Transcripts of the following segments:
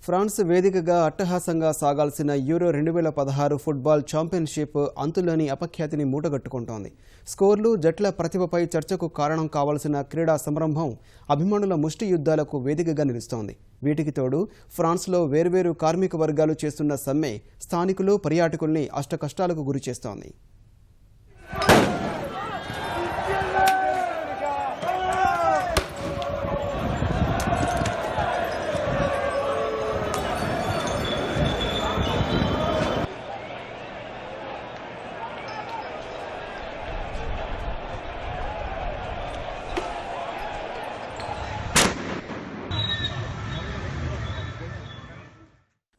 France వేదికగా అట్టహాసంగా సాగాల్సిన euro 2016 football championship అంతులేని అపఖ్యాతిని మూటగట్టుకుంటోంది. స్కోర్లు, జట్ల ప్రతిభపై చర్చకు కారణం కావాల్సిన క్రీడా సంరంభం అభిమానుల ముష్టి యుద్ధాలకు వేదికగా నిలుస్తోంది. వీటికి తోడు ఫ్రాన్స్లో వేర్వేరు కార్మిక వర్గాలు చేస్తున్న సమ్మె స్థానికులు, పర్యాటకుల్ని అష్టకష్టాలకు గురిచేస్తోంది.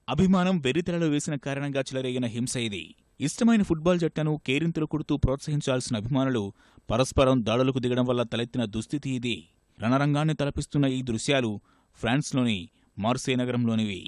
అభిమానం వెర్రితెరలో వేసిన కారణంగా చెలరేగిన హింస ఇది. ఇష్టమైన ఫుట్బాల్ జట్టును కేరింతలు కొడుతూ ప్రోత్సహించాల్సిన అభిమానులు పరస్పరం దాడులకు దిగడం వల్ల తలెత్తిన దుస్థితి ఇది. రణరంగాన్ని తలపిస్తున్న ఈ దృశ్యాలు ఫ్రాన్స్లోని మార్సే నగరంలోనివి.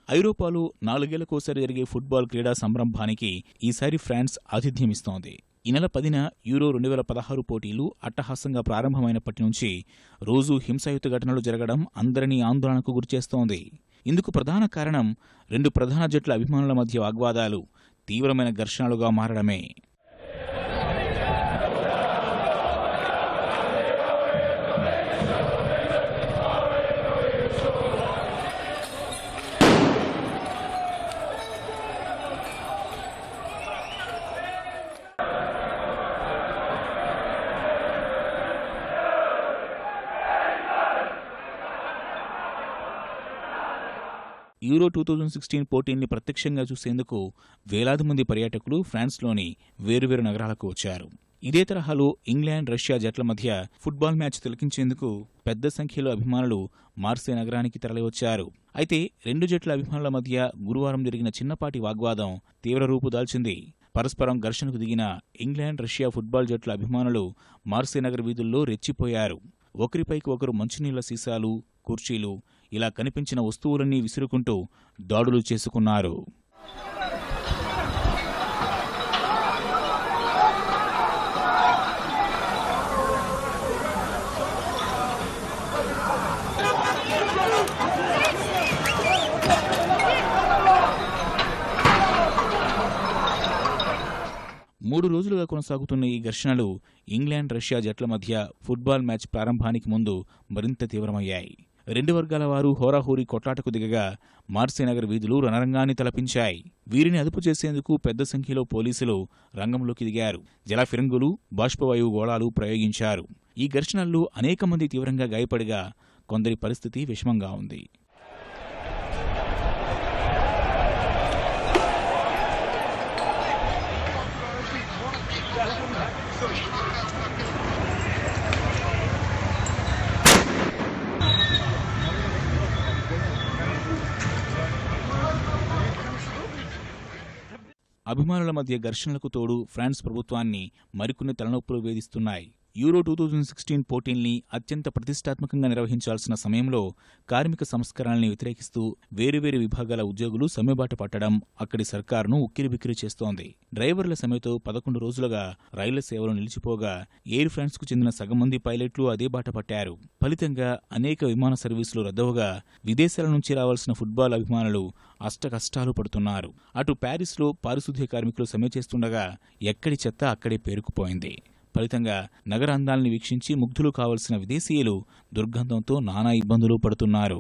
ఐరోపాలో 4 ఏళ్లకోసారి జరిగే ఫుట్బాల్ క్రీడా సంరంభానికి ఈసారి ఫ్రాన్స్ ఆతిథ్యమిస్తోంది. ఈ నెల 10న యూరో 2016 పోటీలు అట్టహాసంగా ప్రారంభమైనప్పటి నుంచి రోజూ హింసాయుత ఘటనలు జరగడం అందరినీ ఆందోళనకు గురిచేస్తోంది. ఇందుకు ప్రధాన కారణం 2 ప్రధాన జట్ల అభిమానుల మధ్య వాగ్వాదాలు తీవ్రమైన ఘర్షణలుగా మారడమే. యూరో 2016 పోటీల్ని ప్రత్యక్షంగా చూసేందుకు వేలాది మంది పర్యాటకులు ఫ్రాన్స్లోని వేరువేరు నగరాలకు వచ్చారు. ఇదే తరహాలో ఇంగ్లాండ్, రష్యా జట్ల మధ్య ఫుట్బాల్ మ్యాచ్ తిలకించేందుకు పెద్ద సంఖ్యలో అభిమానులు మార్సే నగరానికి తరలివచ్చారు. అయితే 2 జట్ల అభిమానుల మధ్య గురువారం జరిగిన చిన్నపాటి వాగ్వాదం తీవ్ర రూపు దాల్చింది. పరస్పరం ఘర్షణకు దిగిన ఇంగ్లాండ్, రష్యా ఫుట్బాల్ జట్ల అభిమానులు మార్సే నగర వీధుల్లో రెచ్చిపోయారు. ఒకరిపైకి ఒకరు మంచినీళ్ల సీసాలు, కుర్చీలు, ఇలా కనిపించిన వస్తువులన్నీ విసురుకుంటూ దాడులు చేసుకున్నారు. మూడు రోజులుగా కొనసాగుతున్న ఈ ఘర్షణలు ఇంగ్లాండ్, రష్యా జట్ల మధ్య ఫుట్బాల్ మ్యాచ్ ప్రారంభానికి ముందు మరింత తీవ్రమయ్యాయి. 2 వర్గాల వారు హోరాహోరీ కొట్లాటకు దిగగా మార్సే నగర్ వీధులు రణరంగాన్ని తలపించాయి. వీరిని అదుపు చేసేందుకు పెద్ద సంఖ్యలో పోలీసులు రంగంలోకి దిగారు. జలఫిరంగులు, బాష్పవాయువు గోళాలు ప్రయోగించారు. ఈ ఘర్షణల్లో అనేక మంది తీవ్రంగా గాయపడగా కొందరి పరిస్థితి విషమంగా ఉంది. అభిమానుల మధ్య ఘర్షణలకు తోడు ఫ్రాన్స్ ప్రభుత్వాన్ని మరికొన్ని తలనొప్పులు వేధిస్తున్నాయి. యూరో 2016 పోటీల్ని అత్యంత ప్రతిష్టాత్మకంగా నిర్వహించాల్సిన సమయంలో కార్మిక సంస్కరణల్ని వ్యతిరేకిస్తూ వేరువేరు విభాగాల ఉద్యోగులు సమ్మెబాట పట్టడం అక్కడి సర్కారును ఉక్కిరిబిక్కిరి చేస్తోంది. డ్రైవర్ల సమ్మెతో 11 రోజులుగా రైళ్ల సేవలు నిలిచిపోగా ఎయిర్ ఫ్రాన్స్కు చెందిన సగం మంది పైలట్లు అదే బాట పట్టారు. ఫలితంగా అనేక విమాన సర్వీసులు రద్దవగా విదేశాల నుంచి రావాల్సిన ఫుట్బాల్ అభిమానులు అష్టకష్టాలు పడుతున్నారు. అటు ప్యారిస్లో పారిశుద్ధ్య కార్మికులు సమ్మె చేస్తుండగా ఎక్కడి చెత్త అక్కడే పేరుకుపోయింది. ఫలితంగా నగర అందాల్ని వీక్షించి ముగ్ధులు కావలసిన విదేశీయులు దుర్గంధంతో నానా ఇబ్బందులు పడుతున్నారు.